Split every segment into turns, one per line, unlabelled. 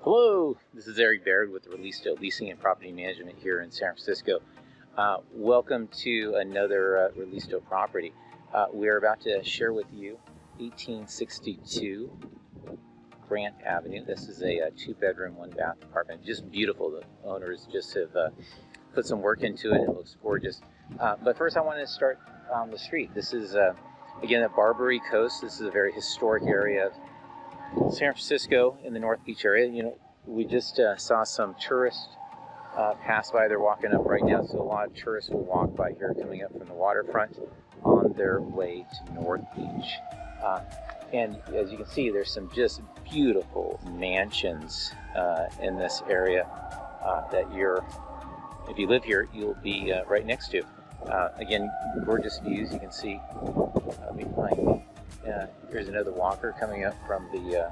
Hello, this is Eric Baird with ReLISTO Leasing and Property Management here in San Francisco. Welcome to another ReLISTO property. We are about to share with you 1862 Grant Avenue. This is a 2-bedroom, 1-bath apartment. Just beautiful. The owners just have put some work into it. It looks gorgeous. But first I want to start on the street. This is, again, the Barbary Coast. This is a very historic area of San Francisco in the North Beach area. You know, we just saw some tourists pass by. They're walking up right now, so a lot of tourists will walk by here coming up from the waterfront on their way to North Beach. And as you can see, there's some just beautiful mansions in this area that if you live here, you'll be right next to. Again, gorgeous views you can see behind me. Here's another walker coming up from the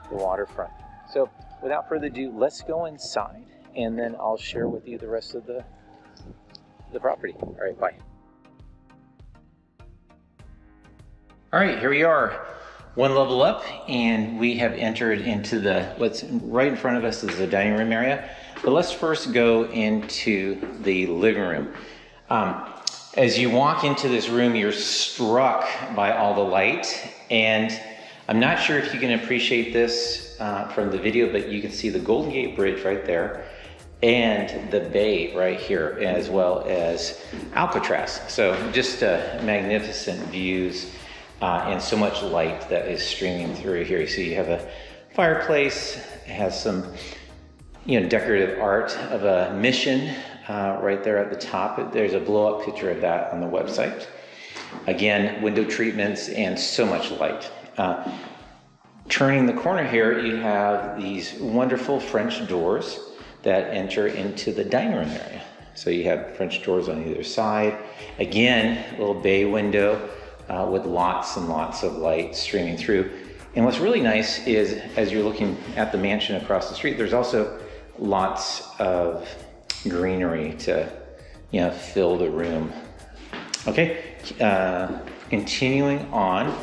waterfront. So without further ado, let's go inside and then I'll share with you the rest of the property. All right, bye. All right, here we are, one level up, and we have entered into what's right in front of us is the dining room area. But let's first go into the living room. As you walk into this room, you're struck by all the light, and I'm not sure if you can appreciate this from the video, but you can see the Golden Gate Bridge right there and the bay right here, as well as Alcatraz. So just magnificent views and so much light that is streaming through here. So you have a fireplace, it has some decorative art of a mission right there at the top. There's a blow-up picture of that on the website. Again, window treatments and so much light. Turning the corner here, you have these wonderful French doors that enter into the dining room area. So you have French doors on either side. Again, a little bay window with lots and lots of light streaming through. And what's really nice is, as you're looking at the mansion across the street, there's also lots of greenery to fill the room. Okay, continuing on,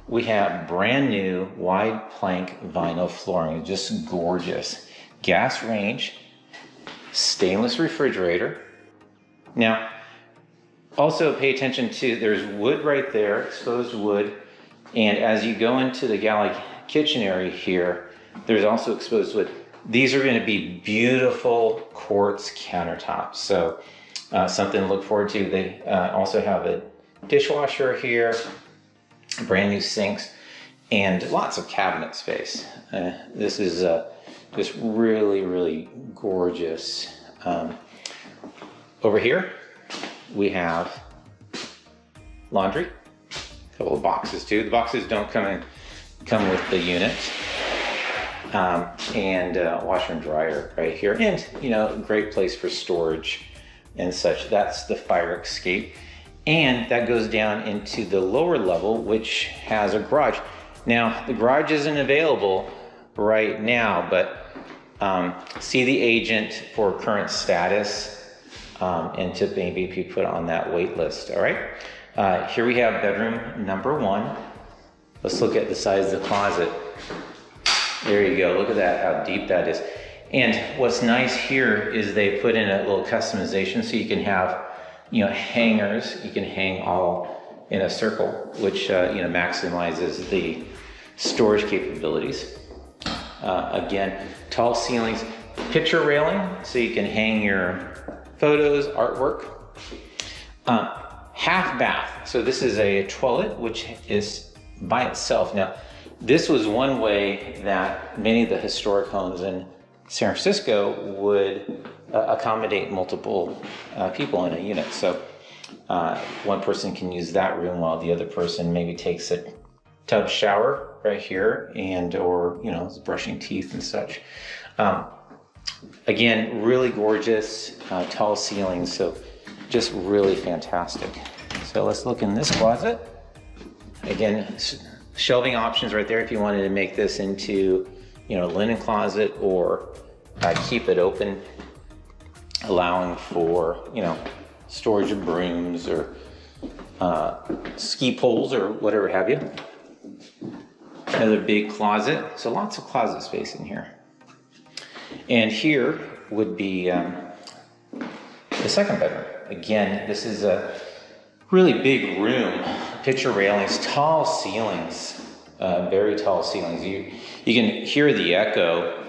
we have brand new wide plank vinyl flooring, just gorgeous. Gas range, stainless refrigerator. Now, also pay attention to, there's wood right there, exposed wood, and as you go into the galley kitchen area here, there's also exposed wood. These are going to be beautiful quartz countertops, so something to look forward to. They also have a dishwasher here, brand new sinks, and lots of cabinet space. This is just really, really gorgeous. Over here, we have laundry, a couple of boxes too. The boxes don't come with the unit. And washer and dryer right here, and great place for storage and such. That's the fire escape, and that goes down into the lower level, which has a garage. Now the garage isn't available right now, but see the agent for current status and to maybe be put on that wait list. All right, here we have bedroom number 1. Let's look at the size of the closet. There you go, look at that, how deep that is. And what's nice here is they put in a little customization so you can have, hangers. You can hang all in a circle, which, maximizes the storage capabilities. Again, tall ceilings, picture railing, so you can hang your photos, artwork. Half bath, so this is a toilet, which is by itself. Now, this was one way that many of the historic homes in San Francisco would accommodate multiple people in a unit. So one person can use that room while the other person maybe takes a tub shower right here or is brushing teeth and such. Again, really gorgeous, tall ceilings, so just really fantastic. So let's look in this closet. Again, shelving options right there if you wanted to make this into, a linen closet or keep it open, allowing for, storage of brooms or ski poles or whatever have you. Another big closet, so lots of closet space in here. And here would be the second bedroom. Again, this is a really big room. Picture railings, tall ceilings, very tall ceilings. You can hear the echo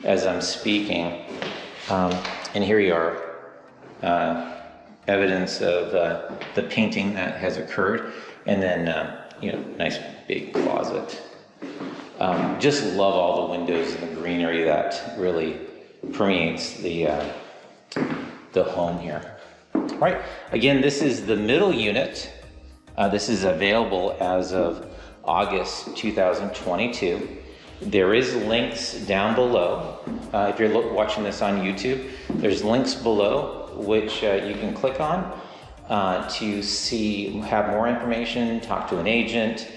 as I'm speaking. And here you are, evidence of the painting that has occurred. And then, nice big closet. Just love all the windows and the greenery that really permeates the home here. All right, again, this is the middle unit. This is available as of August 2022. There is links down below. If you're watching this on YouTube, there's links below which you can click on to have more information, talk to an agent,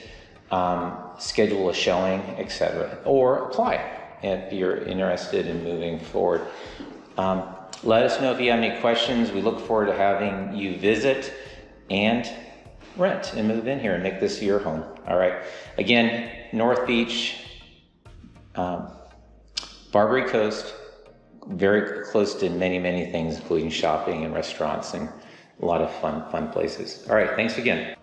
schedule a showing, etc., or apply if you're interested in moving forward. Let us know if you have any questions. We look forward to having you visit and rent and move in here and make this your home. All right. Again, North Beach, Barbary Coast, very close to many, many things, including shopping and restaurants and a lot of fun places. All right. Thanks again.